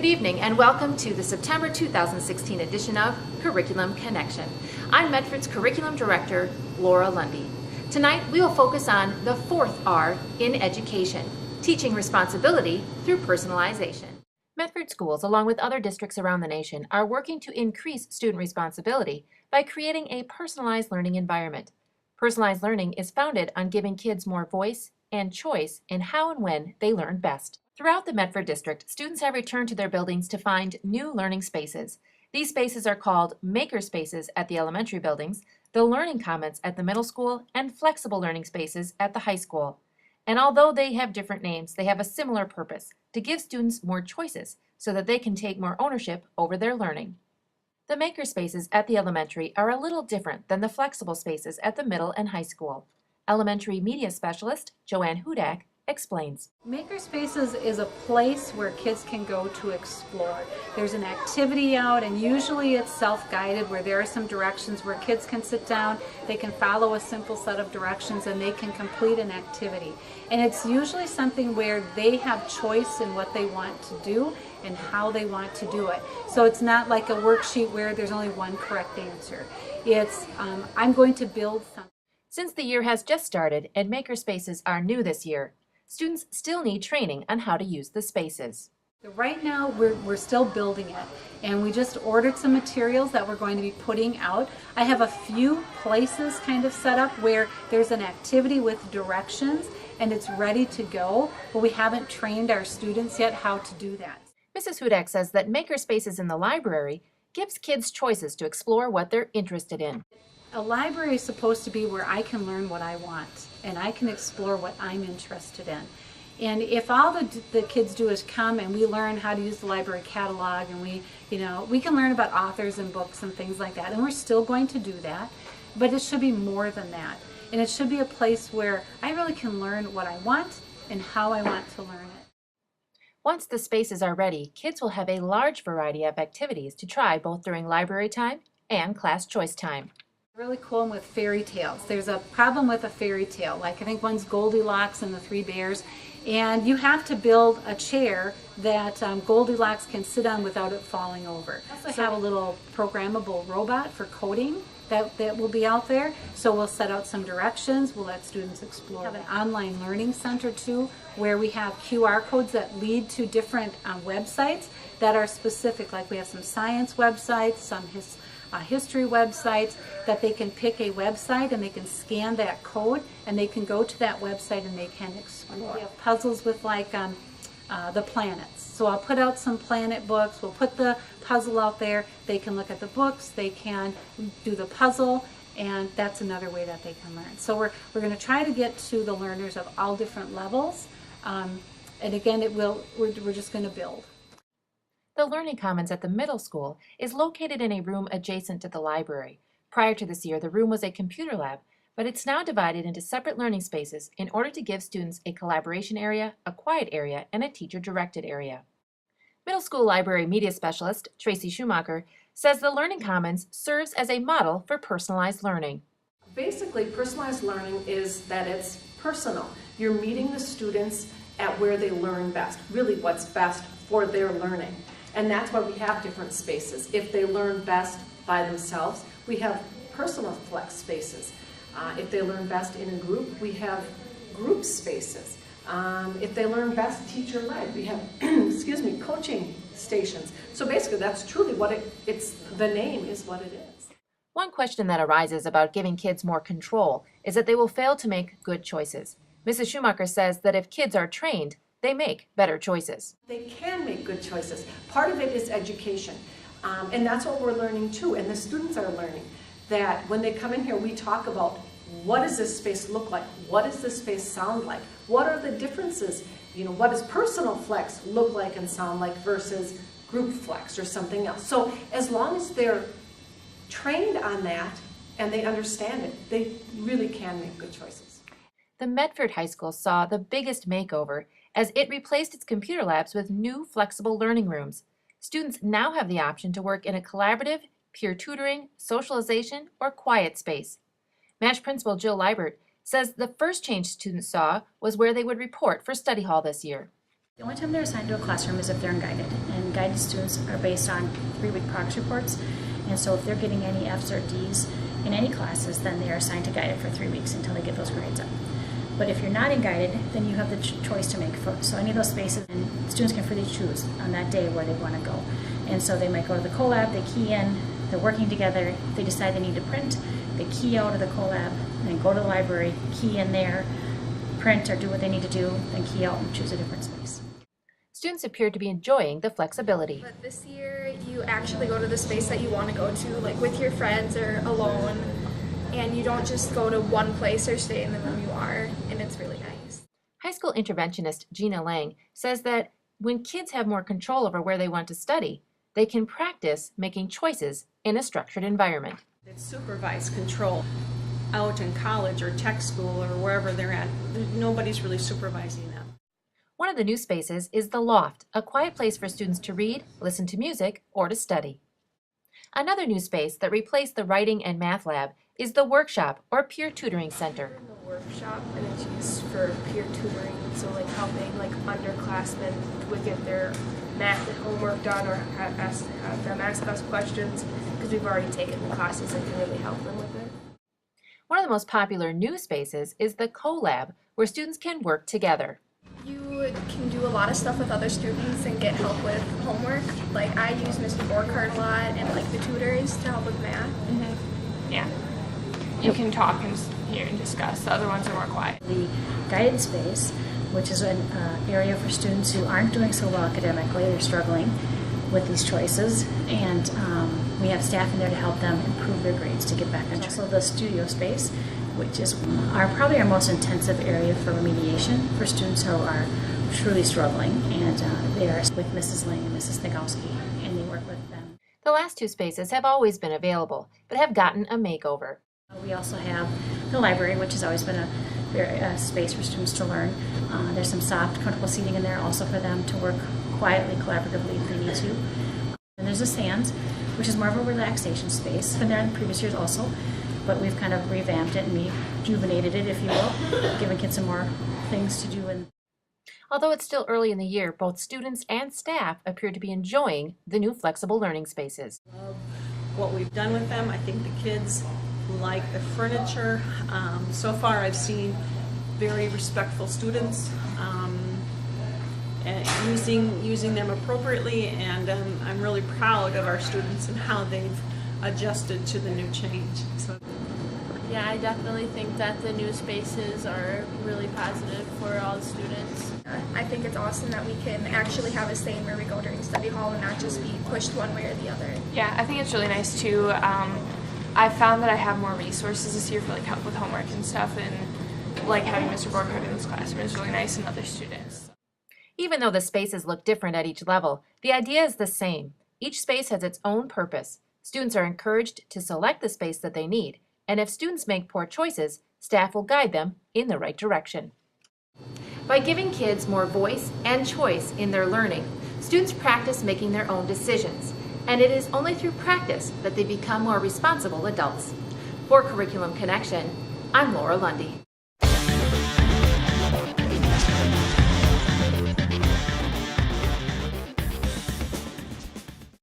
evening and welcome to the September 2016 edition of Curriculum Connection. I'm Medford's Curriculum Director, Laura Lundy. Tonight we will focus on the fourth R in education, teaching responsibility through personalization. Medford schools, along with other districts around the nation, are working to increase student responsibility by creating a personalized learning environment. Personalized learning is founded on giving kids more voice and choice in how and when they learn best. Throughout the Medford District, students have returned to their buildings to find new learning spaces. These spaces are called maker spaces at the elementary buildings, the learning commons at the middle school, and flexible learning spaces at the high school. And although they have different names, they have a similar purpose: to give students more choices so that they can take more ownership over their learning. The maker spaces at the elementary are a little different than the flexible spaces at the middle and high school. Elementary media specialist Joanne Hudak explains. Makerspaces is a place where kids can go to explore. There's an activity out, and usually it's self-guided, where there are some directions where kids can sit down, they can follow a simple set of directions, and they can complete an activity. And it's usually something where they have choice in what they want to do and how they want to do it. So it's not like a worksheet where there's only one correct answer. It's, I'm going to build something. Since the year has just started and makerspaces are new this year, students still need training on how to use the spaces. Right now we're still building it, and we just ordered some materials that we're going to be putting out. I have a few places kind of set up where there's an activity with directions and it's ready to go, but we haven't trained our students yet how to do that. Mrs. Hudak says that makerspaces in the library gives kids choices to explore what they're interested in. A library is supposed to be where I can learn what I want and I can explore what I'm interested in. And if all the kids do is come and we learn how to use the library catalog, and we can learn about authors and books and things like that, and we're still going to do that, but it should be more than that. And it should be a place where I really can learn what I want and how I want to learn it. Once the spaces are ready, kids will have a large variety of activities to try both during library time and class choice time. Really cool with fairy tales. There's a problem with a fairy tale, like I think one's Goldilocks and the Three Bears, and you have to build a chair that Goldilocks can sit on without it falling over. We also have a little programmable robot for coding that will be out there, so we'll set out some directions, we'll let students explore. We have an online learning center too, where we have QR codes that lead to different websites that are specific, like we have some science websites, some history websites, that they can pick a website and they can scan that code and they can go to that website and they can explore. We have puzzles with like the planets. So I'll put out some planet books, we'll put the puzzle out there, they can look at the books, they can do the puzzle, and that's another way that they can learn. So we're going to try to get to the learners of all different levels, and again we're just going to build. The Learning Commons at the middle school is located in a room adjacent to the library. Prior to this year, the room was a computer lab, but it's now divided into separate learning spaces in order to give students a collaboration area, a quiet area, and a teacher-directed area. Middle school library media specialist Tracy Schumacher says the Learning Commons serves as a model for personalized learning. Basically, personalized learning is that it's personal. You're meeting the students at where they learn best, really what's best for their learning. And that's why we have different spaces. If they learn best by themselves, we have personal flex spaces. If they learn best in a group, we have group spaces. If they learn best teacher-led, we have coaching stations. So basically that's truly what the name is what it is. One question that arises about giving kids more control is that they will fail to make good choices. Mrs. Schumacher says that if kids are trained, they make better choices. They can make good choices. Part of it is education, and that's what we're learning too, and the students are learning that when they come in here, we talk about what does this space look like? What does this space sound like? What are the differences? What does personal flex look like and sound like versus group flex or something else? So as long as they're trained on that and they understand it, they really can make good choices. The Medford High School saw the biggest makeover as it replaced its computer labs with new flexible learning rooms. Students now have the option to work in a collaborative, peer tutoring, socialization, or quiet space. MASH Principal Jill Liebert says the first change students saw was where they would report for study hall this year. The only time they're assigned to a classroom is if they're in guided, and guided students are based on 3-week progress reports. And so if they're getting any F's or D's in any classes, then they are assigned to guided for 3 weeks until they get those grades up. But if you're not in guided, then you have the choice to make. So any of those spaces, and students can freely choose on that day where they want to go. And so they might go to the collab, they key in, they're working together. If they decide they need to print, they key out of the collab, and then go to the library, key in there, print or do what they need to do, then key out and choose a different space. Students appear to be enjoying the flexibility. But this year, you actually go to the space that you want to go to, like with your friends or alone, and you don't just go to one place or stay in the room you are, and it's really nice. High school interventionist Gina Lang says that when kids have more control over where they want to study, they can practice making choices in a structured environment. It's supervised control. Out in college or tech school or wherever they're at, nobody's really supervising them. One of the new spaces is the Loft, a quiet place for students to read, listen to music, or to study. Another new space that replaced the writing and math lab is the Workshop or Peer Tutoring Center. In the workshop, and it's used for peer tutoring, so like helping like underclassmen with get their math and homework done, or have them ask us questions because we've already taken the classes and can really help them with it. One of the most popular new spaces is the CoLab, where students can work together. You can do a lot of stuff with other students and get help with homework. Like I use Mr. Borkhardt a lot and like the tutors to help with math. Yeah, you can talk and hear and discuss. The other ones are more quiet. The guided space, which is an area for students who aren't doing so well academically, they're struggling with these choices, and we have staff in there to help them improve their grades to get back on track. Also the studio space, which is probably our most intensive area for remediation for students who are truly struggling, and they are with Mrs. Lang and Mrs. Nagowski, and they work with them. The last two spaces have always been available, but have gotten a makeover. We also have the library, which has always been a space for students to learn. There's some soft, comfortable seating in there also for them to work quietly, collaboratively if they need to. And there's a Sands, which is more of a relaxation space. It's been there in previous years also, but we've kind of revamped it and rejuvenated it, if you will, giving kids some more things to do. Although it's still early in the year, both students and staff appear to be enjoying the new flexible learning spaces. What we've done with them, I think the kids like the furniture. So far I've seen very respectful students and using them appropriately, and I'm really proud of our students and how they've adjusted to the new change. So. Yeah, I definitely think that the new spaces are really positive for all the students. I think it's awesome that we can actually have a say in where we go during study hall and not just be pushed one way or the other. Yeah, I think it's really nice too. I found that I have more resources this year for like help with homework and stuff, and like having Mr. Borkhardt in this classroom is really nice, and other students. Even though the spaces look different at each level, the idea is the same. Each space has its own purpose. Students are encouraged to select the space that they need, and if students make poor choices, staff will guide them in the right direction. By giving kids more voice and choice in their learning, students practice making their own decisions, and it is only through practice that they become more responsible adults. For Curriculum Connection, I'm Laura Lundy.